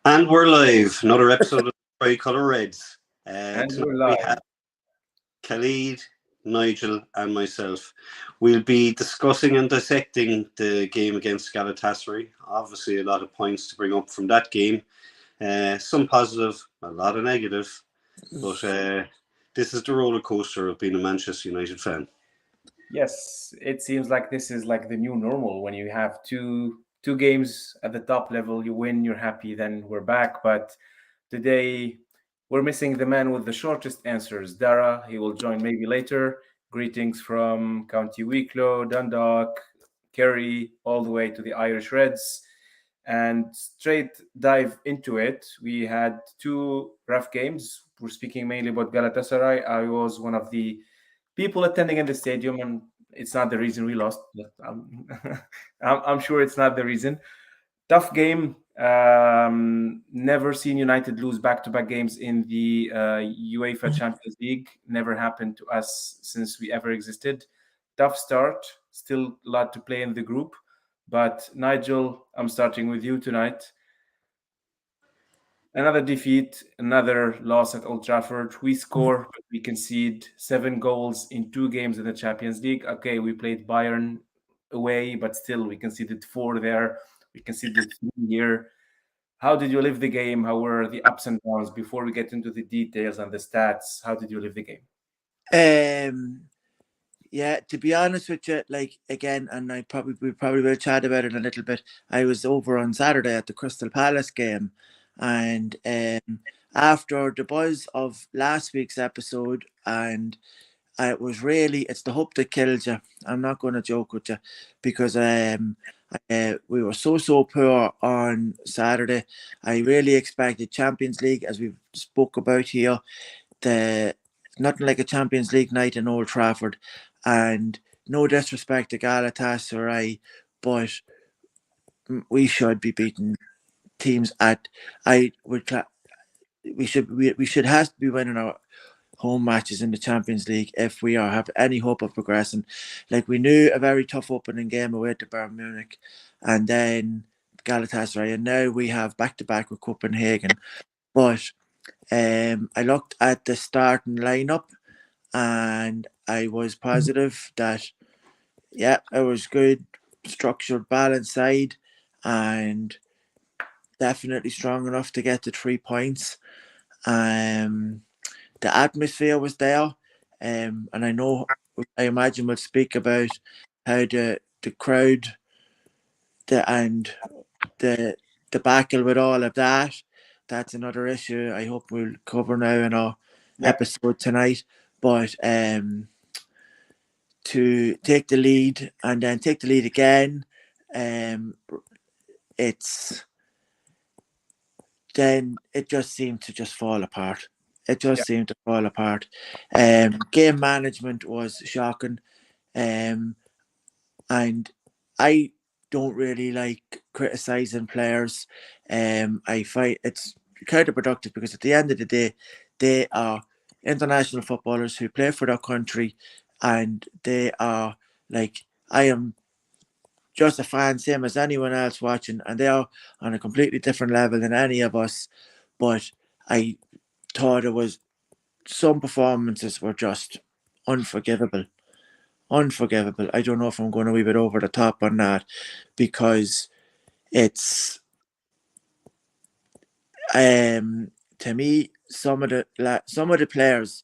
And we're live. Another episode of Tricolour Reds. And Tonight we're we live. have Khaled, Nigel, and myself. We'll be discussing and dissecting the game against Galatasaray. Obviously, a lot of points to bring up from that game. Some positive, a lot of negative. But this is the roller coaster of being a Manchester United fan. Yes, it seems like this is like the new normal when you have two games at the top level, you win, you're happy, then we're back. But today we're missing the man with the shortest answers, Darragh. He will join maybe later. Greetings from County Wicklow, Dundalk, Kerry, all the way to the Irish Reds. And straight dive into it. We had two rough games. We're speaking mainly about Galatasaray. I was one of the people attending in the stadium, and it's not the reason we lost. But I'm sure it's not the reason. Tough game. Never seen United lose back-to-back games in the UEFA Champions League. Never happened to us since we ever existed. Tough start. Still a lot to play in the group. But Nigel, I'm starting with you tonight. Another defeat, another loss at Old Trafford. We score, but we concede 7 goals in 2 games in the Champions League. Okay, we played Bayern away, but still we conceded 4 there. We conceded 3 here. How did you live the game? How were the ups and downs before we get into the details and the stats? How did you live the game? Um, yeah, to be honest with you, like again, and we probably will chat about it a little bit. I was over on Saturday at the Crystal Palace game, and after the buzz of last week's episode, and it was really it's the hope that kills you. I'm not going to joke with you because we were so poor on Saturday. I really expected Champions League, as we've spoke about here, the nothing like a Champions League night in Old Trafford. And no disrespect to Galatasaray, but we should be beating teams at. I would. We should have to be winning our home matches in the Champions League if we have any hope of progressing. Like we knew a very tough opening game away to Bayern Munich, and then Galatasaray, and now we have back to back with Copenhagen. But I looked at the starting lineup, and I was positive that yeah, it was good, structured, balanced side, and definitely strong enough to get the 3 points. Um, the atmosphere was there, and I imagine we'll speak about how the crowd, and the debacle with all of that. That's another issue. I hope we'll cover now in our Yeah. episode tonight. But to take the lead and then take the lead again, it's then it just seemed to just fall apart. It just seemed to fall apart. Game management was shocking, and I don't really like criticizing players. I find it's counterproductive because at the end of the day, they are international footballers who play for their country, and they are like I am just a fan, same as anyone else watching, and they are on a completely different level than any of us. But I thought it was some performances were just unforgivable. Unforgivable. I don't know if I'm going a wee bit over the top on that because it's to me some of the players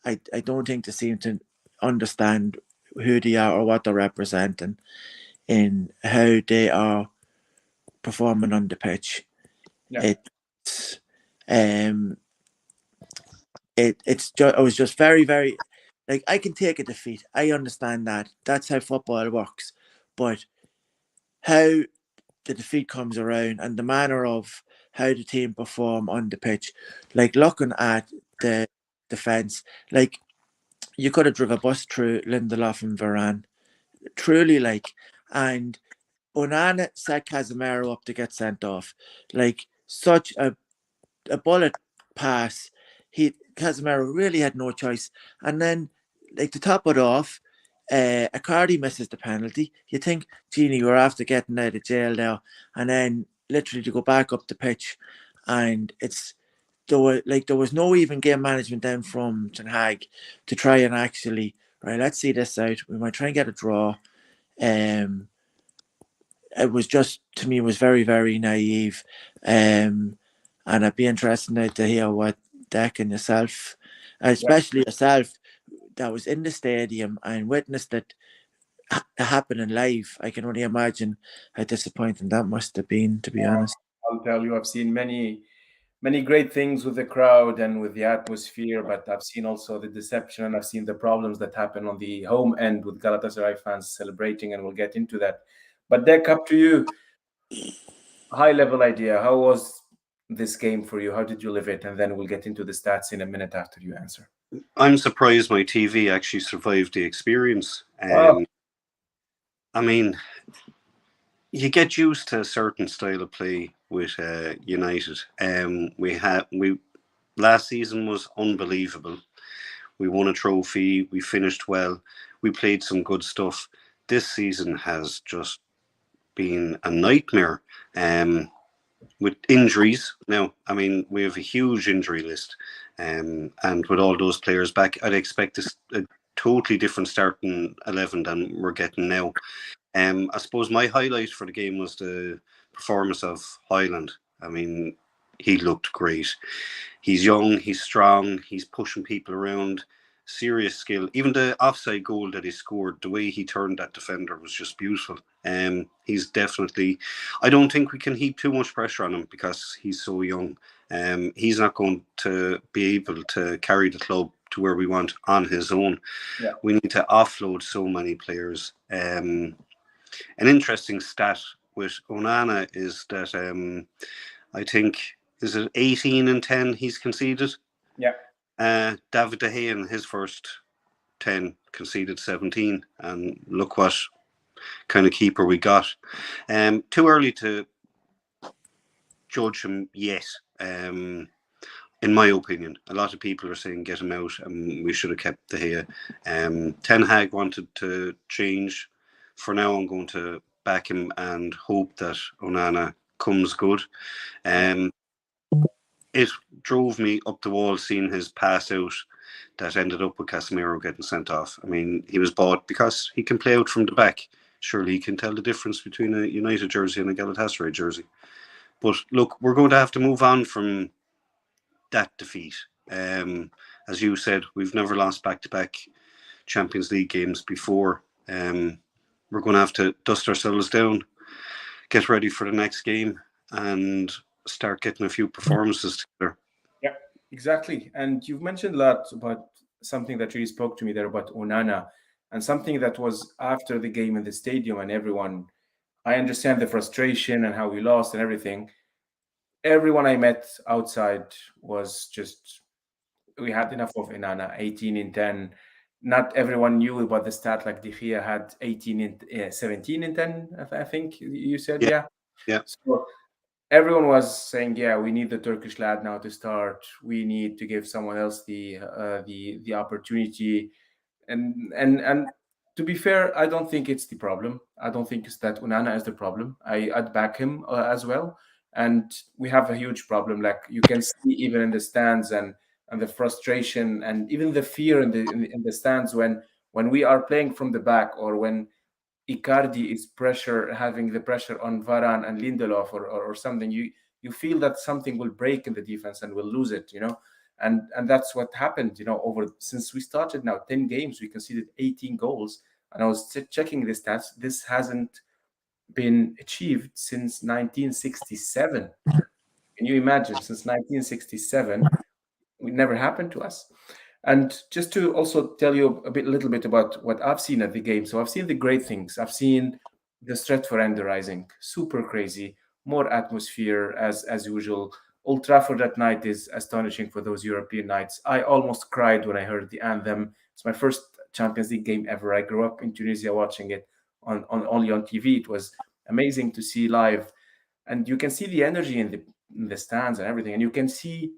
I don't think they seem to understand who they are or what they're representing in how they are performing on the pitch. Yeah. It's um it's just I was just very like I can take a defeat. I understand that. That's how football works. But how the defeat comes around and the manner of how the team perform on the pitch, like looking at the defence, like you could have driven a bus through Lindelof and Varane, truly, like, and Onana set Casemiro up to get sent off, like such a bullet pass. Casemiro really had no choice, and then like to top it off, Icardi misses the penalty. You think, Genie, you're after getting out of jail now, and then literally to go back up the pitch, and there was no even game management then from Ten Hag to try and actually, right, let's see this out. We might try and get a draw. It was just, to me, it was very, very naive. And I'd be interested now to hear what Deck and yourself, especially yourself, that was in the stadium and witnessed it happening live. I can only imagine how disappointing that must have been, to be honest. I'll tell you, I've seen many great things with the crowd and with the atmosphere, but I've seen also the deception, and I've seen the problems that happen on the home end with Galatasaray fans celebrating, and we'll get into that. But Deck, up to you. High level idea. How was this game for you? How did you live it? And then we'll get into the stats in a minute after you answer. I'm surprised my TV actually survived the experience. I mean, you get used to a certain style of play with United. We last season was unbelievable. We won a trophy. We finished well. We played some good stuff. This season has just been a nightmare. With injuries now, I mean, we have a huge injury list, and with all those players back, I'd expect a totally different starting 11 than we're getting now. I suppose my highlight for the game was the performance of Hojlund. I mean, he looked great. He's young, he's strong, he's pushing people around, serious skill. Even the offside goal that he scored, the way he turned that defender was just beautiful. He's definitely, I don't think we can heap too much pressure on him because he's so young. He's not going to be able to carry the club to where we want on his own. Yeah. We need to offload so many players. An interesting stat with Onana is that I think, is it 18 and 10 he's conceded? Yeah. David De Gea in his first 10 conceded 17, and look what kind of keeper we got. Too early to judge him yet. In my opinion, a lot of people are saying get him out and we should have kept De Gea. Ten Hag wanted to change. For now, I'm going to back him and hope that Onana comes good. It drove me up the wall seeing his pass out that ended up with Casemiro getting sent off. I mean, he was bought because he can play out from the back. Surely he can tell the difference between a United jersey and a Galatasaray jersey. But look, we're going to have to move on from that defeat. As you said, we've never lost back-to-back Champions League games before. We're going to have to dust ourselves down, get ready for the next game, and start getting a few performances together. Yeah, exactly. And you've mentioned a lot about something that really spoke to me there about Onana, and something that was after the game in the stadium, and everyone, I understand the frustration and how we lost and everything. Everyone I met outside was just, we had enough of Onana, 18 in 10. Not everyone knew about the stat, like De Gea had 17 in 10, I think you said. Yeah. So everyone was saying, yeah, we need the Turkish lad now to start. We need to give someone else the opportunity. And to be fair, I don't think it's the problem. I don't think it's that Onana is the problem. I'd back him as well. And we have a huge problem. Like you can see even in the stands and the frustration and even the fear in the stands when we are playing from the back, or when Icardi is having the pressure on Varane and Lindelof or something. You feel that something will break in the defense and we'll lose it, and that's what happened, over since we started now 10 games, we conceded 18 goals. And I was checking the stats. This hasn't been achieved since 1967. Can you imagine? Since 1967, it never happened to us. And just to also tell you a little bit about what I've seen at the game. So I've seen the great things. I've seen the Stretford Rising, super crazy, more atmosphere as usual. Old Trafford at night is astonishing for those European nights. I almost cried when I heard the anthem. It's my first Champions League game ever. I grew up in Tunisia watching it only on TV. It was amazing to see live, and you can see the energy in the stands and everything, and you can see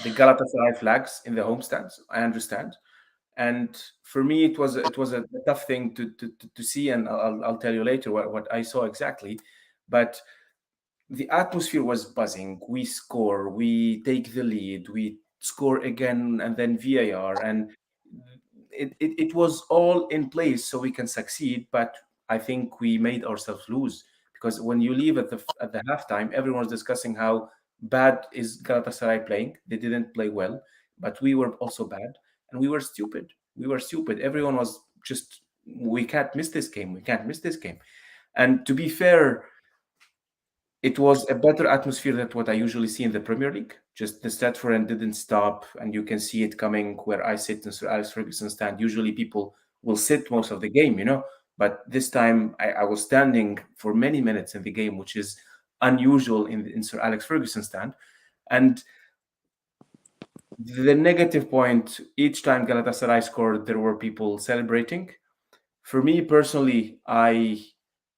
the Galatasaray flags in the home stands. I understand, and for me, it was a tough thing to see, and I'll tell you later what I saw exactly. But the atmosphere was buzzing. We score, we take the lead, we score again, and then VAR, and it was all in place so we can succeed. But I think we made ourselves lose, because when you leave at the halftime, everyone's discussing how bad is Galatasaray playing. They didn't play well, but we were also bad, and we were stupid. We were stupid. Everyone was just, we can't miss this game. We can't miss this game. And to be fair, it was a better atmosphere than what I usually see in the Premier League. Just the Stratford end didn't stop, and you can see it coming where I sit in Sir Alex Ferguson stand. Usually people will sit most of the game, but this time I was standing for many minutes in the game, which is unusual in Sir Alex Ferguson stand. And the negative point, each time Galatasaray scored, there were people celebrating. For me personally, I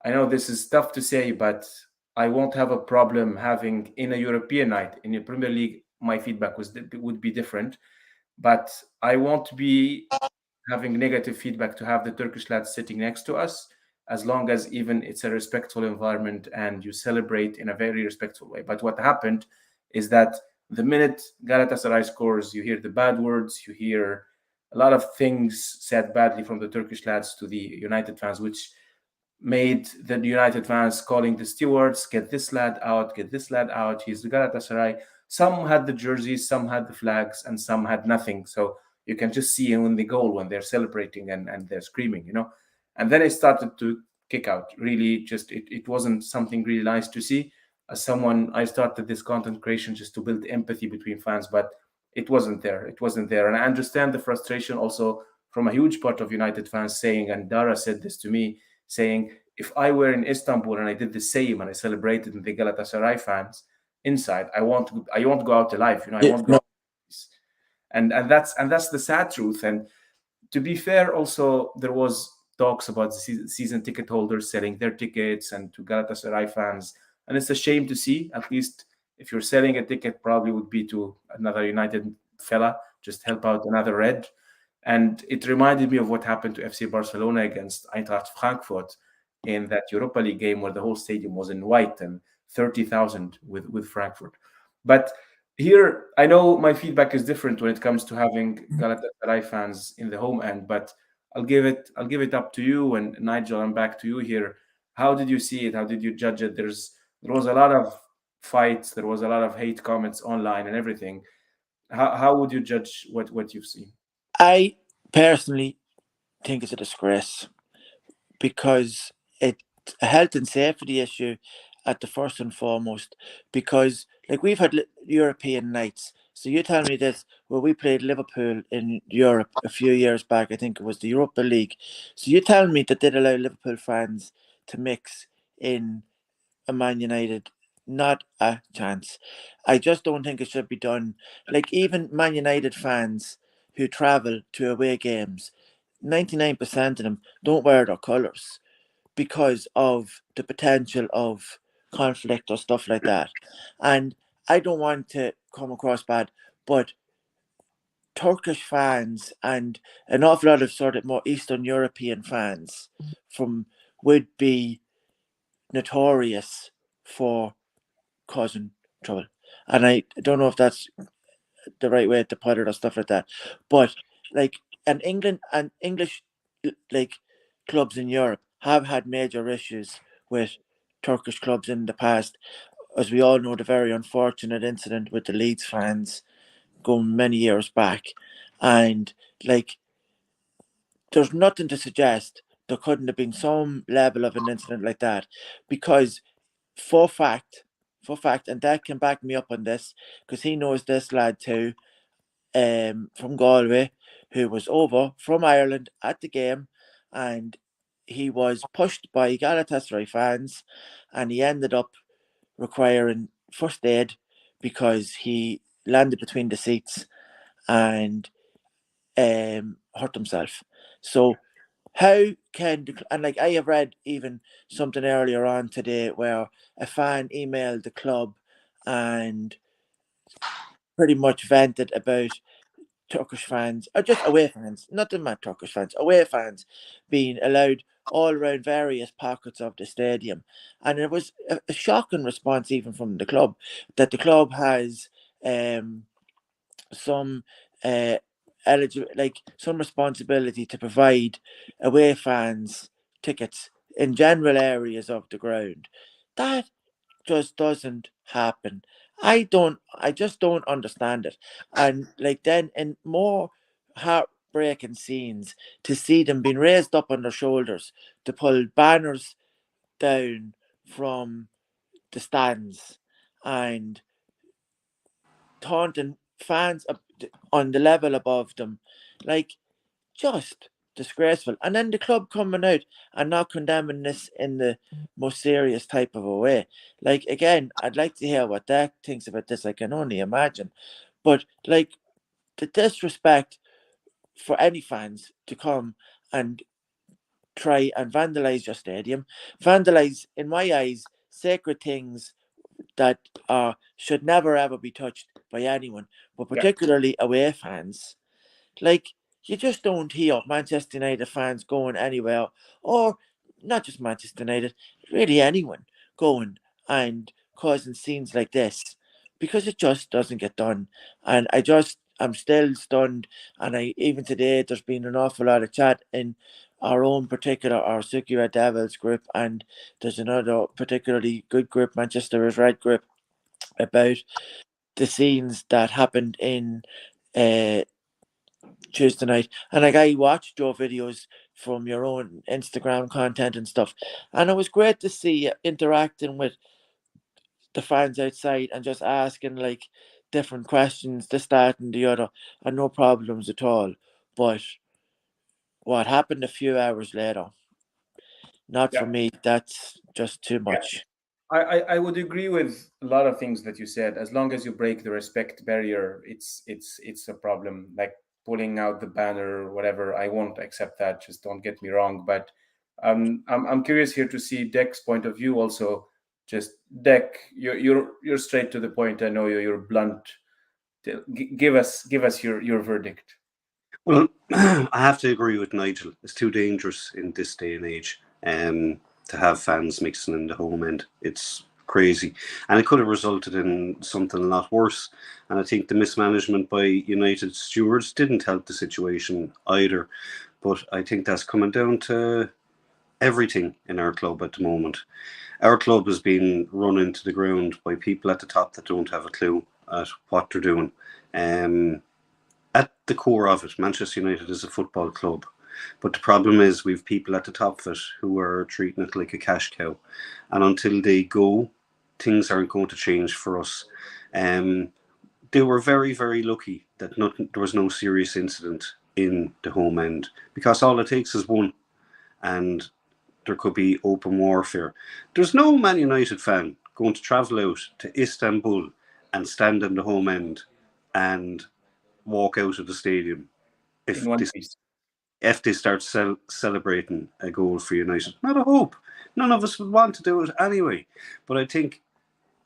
know this is tough to say, but I won't have a problem having in a European night in the Premier League. My feedback would be different, but I won't be having negative feedback to have the Turkish lads sitting next to us, as long as even it's a respectful environment and you celebrate in a very respectful way. But what happened is that the minute Galatasaray scores, you hear the bad words, you hear a lot of things said badly from the Turkish lads to the United fans, which made the United fans calling the stewards, get this lad out, get this lad out. He's the Galatasaray. Some had the jerseys, some had the flags, and some had nothing. So you can just see in the goal when they're celebrating and they're screaming, And then it started to kick out. Really, just it wasn't something really nice to see. As someone, I started this content creation just to build empathy between fans, but it wasn't there. It wasn't there. And I understand the frustration also from a huge part of United fans saying, and Darragh said this to me, saying, if I were in Istanbul and I did the same and I celebrated with the Galatasaray fans inside, I won't go out alive. I won't go out. And that's the sad truth. And to be fair, also there was talks about the season ticket holders selling their tickets and to Galatasaray fans, and it's a shame to see. At least if you're selling a ticket, probably would be to another United fella, just help out another red. And it reminded me of what happened to FC Barcelona against Eintracht Frankfurt in that Europa League game where the whole stadium was in white and 30,000 with Frankfurt. But here, I know my feedback is different when it comes to having Galatasaray fans in the home end, but I'll give it up to you. And Nigel, I'm back to you here. How did you see it? How did you judge it? There was a lot of fights. There was a lot of hate comments online and everything. How would you judge what you've seen? I personally think it's a disgrace because it's a health and safety issue at the first and foremost. Because like we've had European nights, so you tell me this, where we played Liverpool in Europe a few years back, I think it was the Europa League. So you tell me that they'd allow Liverpool fans to mix in a Man United? Not a chance. I just don't think it should be done. Like even Man United fans who travel to away games, 99% of them don't wear their colours because of the potential of conflict or stuff like that. And I don't want to come across bad, but Turkish fans and an awful lot of sort of more Eastern European fans would be notorious for causing trouble. And I don't know if that's the right way to put it or stuff like that. But like and England and English like clubs in Europe have had major issues with Turkish clubs in the past. As we all know, the very unfortunate incident with the Leeds fans going many years back. And like there's nothing to suggest there couldn't have been some level of an incident like that. Because for fact, and Dad can back me up on this because he knows this lad too, from Galway, who was over from Ireland at the game, and he was pushed by Galatasaray fans, and he ended up requiring first aid because he landed between the seats and hurt himself. So how can and like I have read even something earlier on today where a fan emailed the club and pretty much vented about Turkish fans or just away fans, not the mad Turkish fans, away fans being allowed all around various pockets of the stadium. And it was a shocking response even from the club, that the club has some some responsibility to provide away fans tickets in general areas of the ground. That just doesn't happen. I just don't understand it. And like, then in more heartbreaking scenes, to see them being raised up on their shoulders to pull banners down from the stands and taunting fans on the level above them, like, just disgraceful. And then the club coming out and not condemning this in the most serious type of a way. Like, again, I'd like to hear what Dak thinks about this. I can only imagine. But like, the disrespect for any fans to come and try and vandalize your stadium, vandalize, in my eyes, sacred things that should never ever be touched by anyone, but particularly away fans. Like, you just don't hear Manchester United fans going anywhere, or not just Manchester United, really anyone going and causing scenes like this, because it just doesn't get done. And I'm still stunned. And even today, there's been an awful lot of chat in our own particular, our Suki Red Devils group, and there's another particularly good group, Manchester is Red group, about the scenes that happened in uh, Tuesday night. And like, I watched your videos from your own Instagram content and stuff, and it was great to see you interacting with the fans outside and just asking like different questions, this, that, and the other, and no problems at all. But what happened a few hours later, not for Yeah. me. That's just too much. I would agree with a lot of things that you said. As long as you break the respect barrier, it's a problem. Like pulling out the banner or whatever, I won't accept that. Just don't get me wrong. But I'm curious here to see Deck's point of view also. Just Deck, you're straight to the point. I know you're blunt. Give us your verdict. Well, I have to agree with Nigel. It's too dangerous in this day and age to have fans mixing in the home end. It's crazy. And it could have resulted in something a lot worse. And I think the mismanagement by United stewards didn't help the situation either. But I think that's coming down to everything in our club at the moment. Our club is being run into the ground by people at the top that don't have a clue at what they're doing. At the core of it, Manchester United is a football club. But the problem is we've people at the top of it who are treating it like a cash cow. And until they go, things aren't going to change for us. They were very, very lucky that there was no serious incident in the home end, because all it takes is one, and there could be open warfare. There's no Man United fan going to travel out to Istanbul and stand in the home end and walk out of the stadium In if one they, piece. if they start celebrating a goal for United. Not a hope. None of us would want to do it anyway. But I think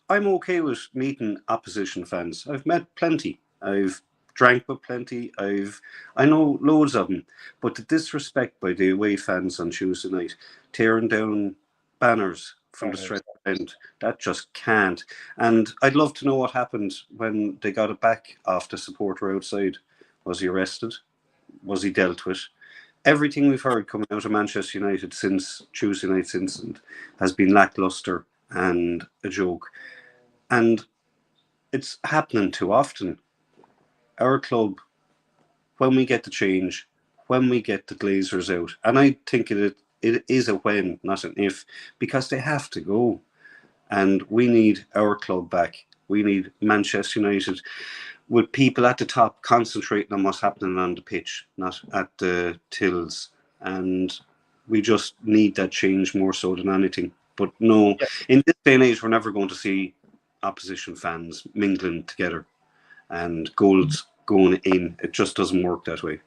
I'm okay with meeting opposition fans. I've met plenty. I've drank with plenty. I know loads of them. But the disrespect by the away fans on Tuesday night, tearing down banners from the stretch end, that just can't. And I'd love to know what happened when they got it back off the supporter outside. Was he arrested? Was he dealt with? Everything we've heard coming out of Manchester United since Tuesday night's incident has been lacklustre and a joke. And it's happening too often. Our club, when we get the change, when we get the Glazers out, and I think it is a when, not an if, because they have to go. And we need our club back. We need Manchester United with people at the top concentrating on what's happening on the pitch, not at the tills. And we just need that change more so than anything. But no, in this day and age, we're never going to see opposition fans mingling together and goals going in. It just doesn't work that way.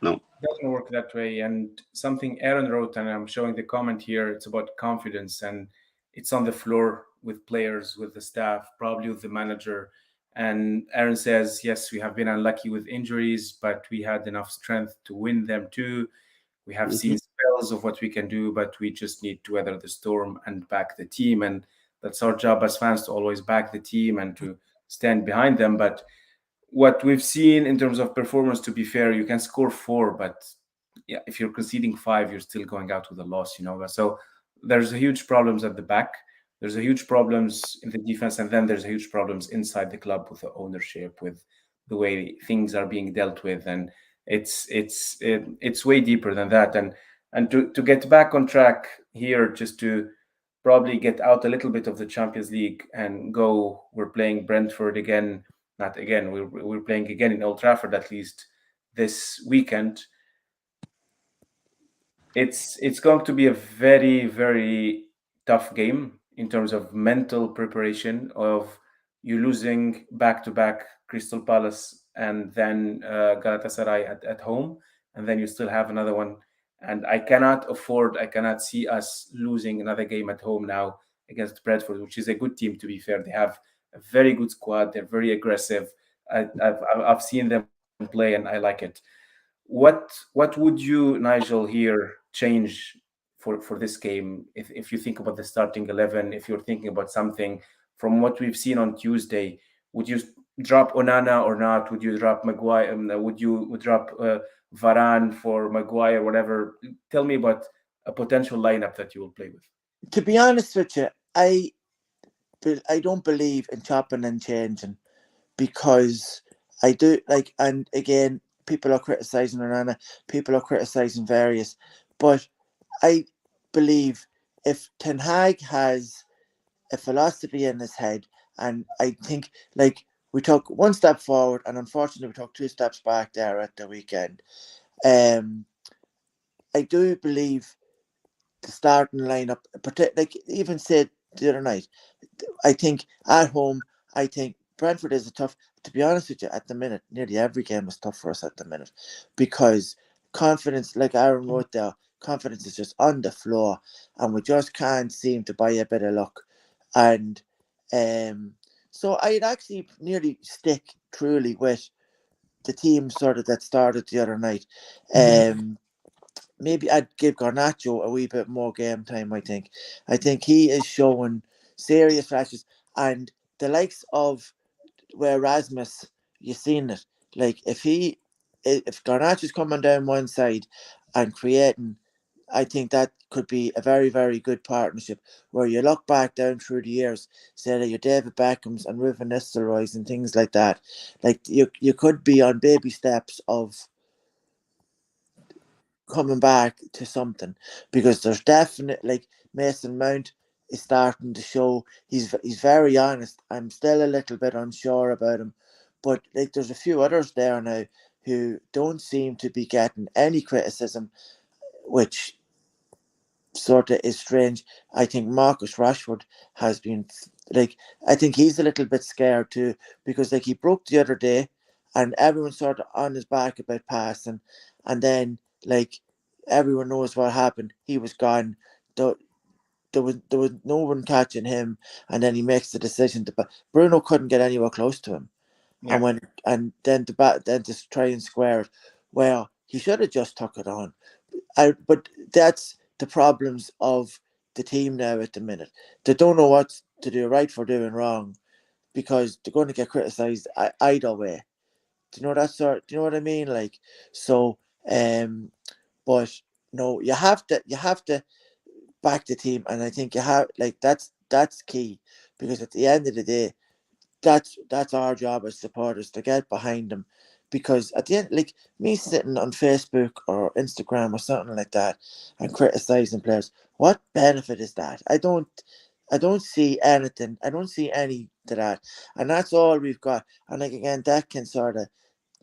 No. It doesn't work that way. And something Aaron wrote, and I'm showing the comment here, it's about confidence, and it's on the floor with players, with the staff, probably with the manager. And Aaron says, yes, we have been unlucky with injuries, but we had enough strength to win them too. We have seen spells of what we can do, but we just need to weather the storm and back the team. And that's our job as fans, to always back the team and to stand behind them. But what we've seen in terms of performance, to be fair, you can score 4, but yeah, if you're conceding 5, you're still going out with a loss, So there's a huge problems at the back. There's a huge problems in the defense, and then there's a huge problems inside the club with the ownership, with the way things are being dealt with, and it's way deeper than that. And to get back on track here, just to probably get out a little bit of the Champions League and go. We're playing Brentford again. Not again. We're playing again in Old Trafford, at least this weekend. It's going to be a very, very tough game in terms of mental preparation, of you losing back to back Crystal Palace and then Galatasaray at home, and then you still have another one. And I cannot see us losing another game at home now against Brentford, which is a good team, to be fair. They have a very good squad. They're very aggressive. I've seen them play and I like it. What would you, Nigel, here change for this game? If you think about the starting 11, if you're thinking about something from what we've seen on Tuesday, would you drop Onana or not? Would you drop Maguire? Would drop Varane for Maguire? Whatever. Tell me about a potential lineup that you will play with. To be honest with you, I don't believe in chopping and changing, because I do like, and again, people are criticizing Onana, people are criticizing various, but I believe if Ten Hag has a philosophy in his head, and I think, like, we took one step forward, and unfortunately we took 2 steps back there at the weekend. I do believe the starting lineup, like even said the other night, I think at home, I think Brentford is a tough. To be honest with you, at the minute, nearly every game is tough for us at the minute, because confidence, like Aaron wrote there, confidence is just on the floor, and we just can't seem to buy a bit of luck. And so I'd actually nearly stick truly with the team sort of that started the other night. Maybe I'd give Garnacho a wee bit more game time. I think he is showing serious flashes, and the likes of where Rasmus, you've seen it. Like if Garnacho's coming down one side and creating, I think that could be a very, very good partnership, where you look back down through the years, say that your David Beckhams and Ruben Nistelrooys and things like that. Like you could be on baby steps of coming back to something, because there's definitely, like, Mason Mount is starting to show he's very honest. I'm still a little bit unsure about him, but like there's a few others there now who don't seem to be getting any criticism, which sort of is strange. I think Marcus Rashford has been, like, I think he's a little bit scared too, because like he broke the other day and everyone's sort of on his back about passing, and then like everyone knows what happened. He was gone. There was no one catching him, and then he makes the decision to. Bruno couldn't get anywhere close to him, Yeah. and then to try and square it. Well, he should have just took it on. But that's the problems of the team now at the minute. They don't know what to do right for doing wrong, because they're going to get criticised either way. Do you know that sort? Do you know what I mean? Like, so, but no, you have to back the team, and I think you have, like, that's key, because at the end of the day, that's our job as supporters, to get behind them, because at the end, like me sitting on Facebook or Instagram or something like that and criticizing players, what benefit is that? I don't see anything. I don't see any to that, and that's all we've got. And like again, that can sort of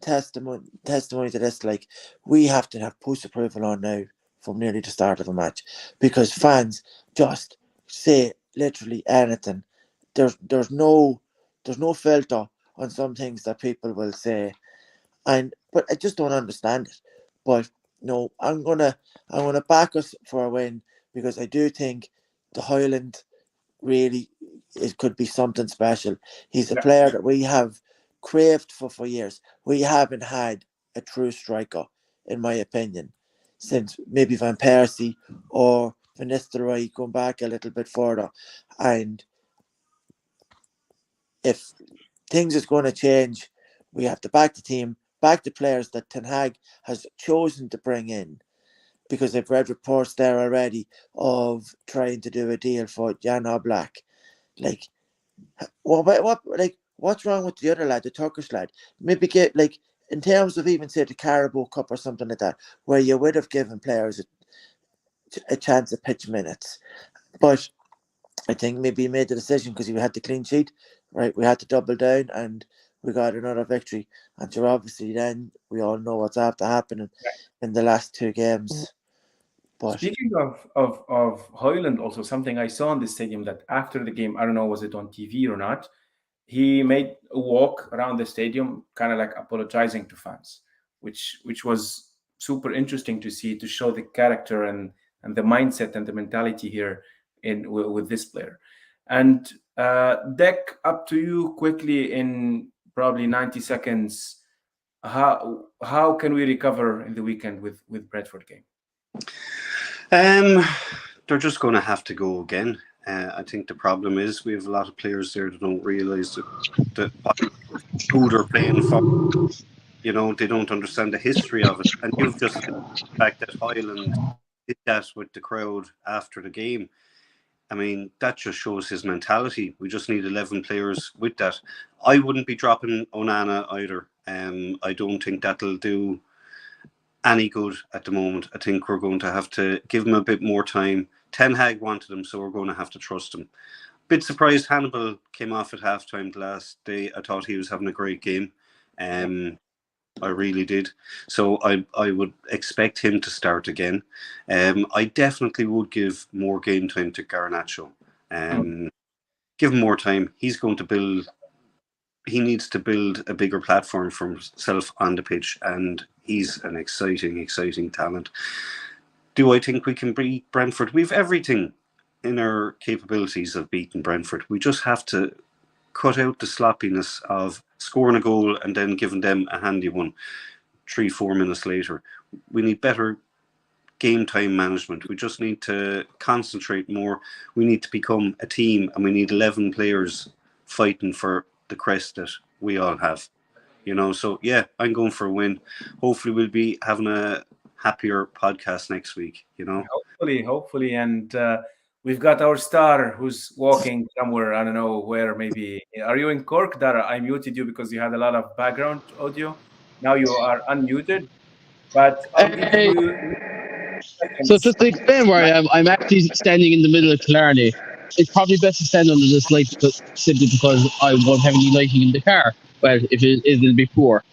testimony to this. Like, we have to have post approval on now from nearly the start of a match, because fans just say literally anything. There's no filter on some things that people will say, but I just don't understand it. But no, I'm gonna back us for a win, because I do think the Hojlund really, it could be something special. He's a Yeah. player that we have craved for years. We haven't had a true striker, in my opinion. since maybe Van Persie or Van Nistelrooy going back a little bit further. And if things is going to change, we have to back the team, back the players that Ten Hag has chosen to bring in, because I've read reports there already of trying to do a deal for Jan Oblak. Like, what's wrong with the other lad, the Turkish lad? Maybe get, like, in terms of even say the Carabao Cup or something like that, where you would have given players a chance of pitch minutes. But I think maybe he made the decision because he had the clean sheet, right? We had to double down and we got another victory. And so obviously then we all know what's after happening in the last two games. But speaking of Hojlund, also something I saw in the stadium that after the game, I don't know, was it on TV or not? He made a walk around the stadium, kind of like apologizing to fans, which was super interesting to see, to show the character and the mindset and the mentality here with this player. And Deck, up to you quickly in probably 90 seconds. How can we recover in the weekend with Brentford game? They're just going to have to go again. I think the problem is we have a lot of players there that don't realise that who they're playing for. You know, they don't understand the history of it. And you've just the fact that Hojlund did that with the crowd after the game. I mean, that just shows his mentality. We just need 11 players with that. I wouldn't be dropping Onana either. I don't think that'll do any good at the moment. I think we're going to have to give him a bit more time. Ten Hag wanted him, so we're going to have to trust him. Bit surprised Hannibal came off at halftime last day. I thought he was having a great game. I really did. So I would expect him to start again. I definitely would give more game time to Garnacho. Give him more time. He's going to build. He needs to build a bigger platform for himself on the pitch, and he's an exciting talent. Do I think we can beat Brentford? We've everything in our capabilities of beating Brentford. We just have to cut out the sloppiness of scoring a goal and then giving them a handy one 3-4 minutes later. We need better game time management. We just need to concentrate more. We need to become a team, and we need 11 players fighting for the crest that we all have. You know, so yeah, I'm going for a win. Hopefully we'll be having a happier podcast next week, you know. Hopefully. And we've got our star who's walking somewhere, I don't know where, maybe. Are you in Cork, Darragh? I muted you because you had a lot of background audio. Now you are unmuted, but I'll give you So just to explain where I am, I'm actually standing in the middle of Killarney. It's probably best to stand under this light simply because I won't have any lighting in the car. Well, if it is, it'll be poor.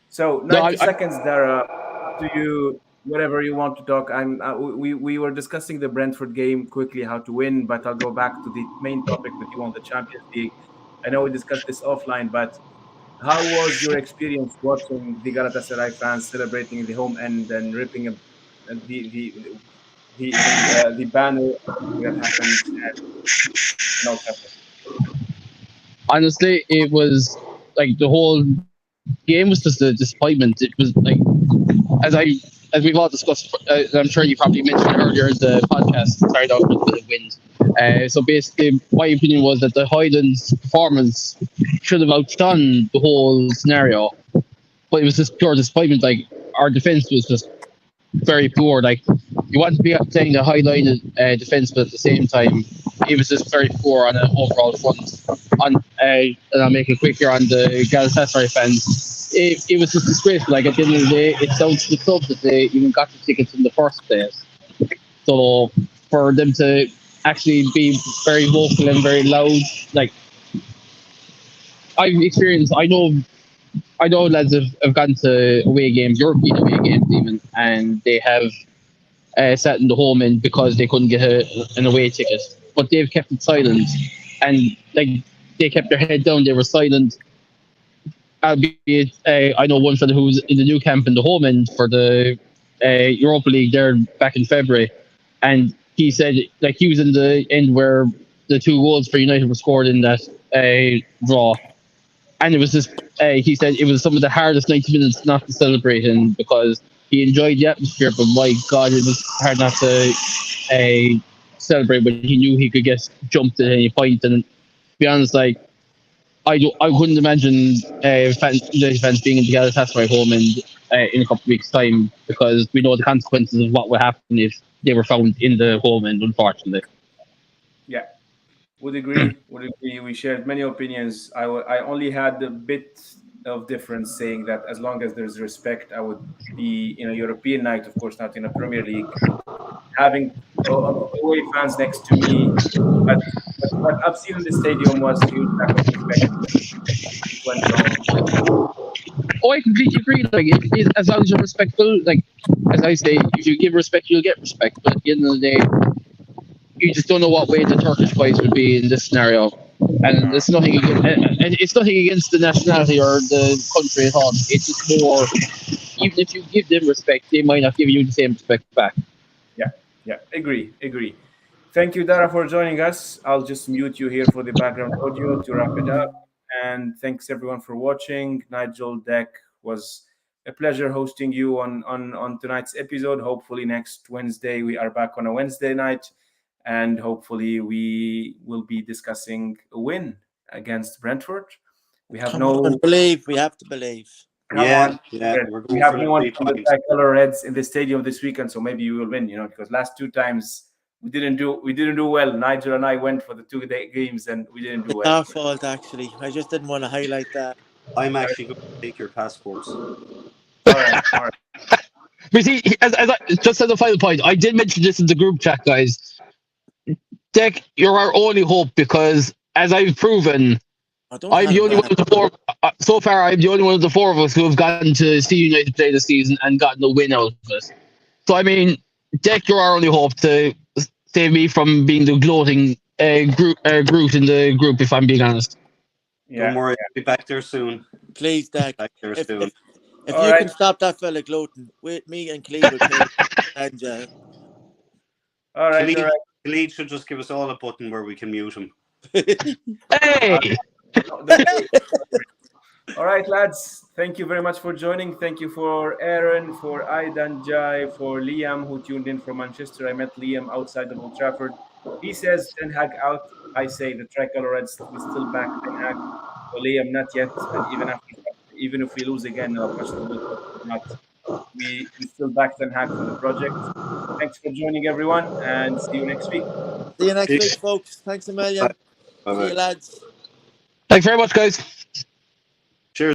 So 90 seconds, Darragh. Up to you, whatever you want to talk. We were discussing the Brentford game quickly, how to win, but I'll go back to the main topic with you on the Champions League. I know we discussed this offline, but how was your experience watching the Galatasaray fans celebrating the home end and ripping the banner that happened at Old Trafford? Honestly, it was like the whole game was just a disappointment. It was like, as we've all discussed, I'm sure you probably mentioned earlier in the podcast, started off with the wind. So basically, my opinion was that the Highlands performance should have outdone the whole scenario, but it was just pure disappointment. Like, our defense was just very poor. Like, you want to be playing the high line defense, but at the same time, it was just very poor on an overall front. And I'll make it quick here on the Galatasaray fans. It was just disgraceful. Like, at the end of the day, it's down to the club that they even got the tickets in the first place. So for them to actually be very vocal and very loud, like, I know lads have gone to away games, European away games even, and they have sat in the home end because they couldn't get an away ticket. But they've kept it silent, and like, they kept their head down. They were silent. Albeit, I know one fellow who was in the new camp in the home end for the Europa League there back in February, and he said, like, he was in the end where the 2 goals for United were scored in that draw, and it was just he said it was some of the hardest 90 minutes not to celebrate in because he enjoyed the atmosphere, but my God, it was hard not to celebrate when he knew he could get jumped at any point. And to be honest, like I couldn't imagine United fans being in the Galatasaray home in a couple of weeks' time because we know the consequences of what would happen if they were found in the home end, unfortunately. Yeah, would agree. Would agree. We shared many opinions. I only had a bit of difference saying that as long as there's respect, I would be in a European night, of course, not in a Premier League, having away fans next to me. But what I've seen in the stadium was a huge lack of respect. It went wrong. Oh, I completely agree. Like, as long as you're respectful, like as I say, if you give respect, you'll get respect. But at the end of the day, you just don't know what way the Turkish boys would be in this scenario. And it's nothing, and it's nothing against the nationality or the country at all. It's just more, even if you give them respect, they might not give you the same respect back. Yeah, agree. Thank you, Darragh, for joining us. I'll just mute you here for the background audio to wrap it up. And thanks everyone for watching. Nigel, Deck, was a pleasure hosting you on tonight's episode. Hopefully next Wednesday we are back on a Wednesday night, and hopefully we will be discussing a win against Brentford. We have We have to believe. Come on. We're We going have for no one the from the Tricolor Reds in the stadium this weekend, so maybe you will win. Because last two times we didn't do well. Nigel and I went for the 2 games and we didn't do It's well. our fault, actually. I just didn't want to highlight that. I'm actually going to take your passports. All right. But see, just as a final point, I did mention this in the group chat, guys. Deck, you're our only hope because, as I've proven, I'm the only one of the four. So far, I'm the only one of the four of us who have gotten to see United play this season and gotten a win out of it. So, I mean, Deck, you're our only hope to save me from being the gloating Groot in the group, if I'm being honest. Yeah. Don't worry, I'll be back there soon. Please, Dak. Back there soon. If you can stop that fella gloating, with me and Khaled will take and All right. Khaled should just give us all a button where we can mute him. Hey! All right, lads. Thank you very much for joining. Thank you for Aaron, for Aidan Jai, for Liam, who tuned in from Manchester. I met Liam outside of Old Trafford. He says Ten Hag out. I say the Tricolor Reds will still back Ten Hag. For Liam, not yet. And even if we lose again, we still back Ten Hag for the project. Thanks for joining, everyone, and see you next week. See you next week, folks. Thanks a million. Bye-bye. See you, lads. Thanks very much, guys.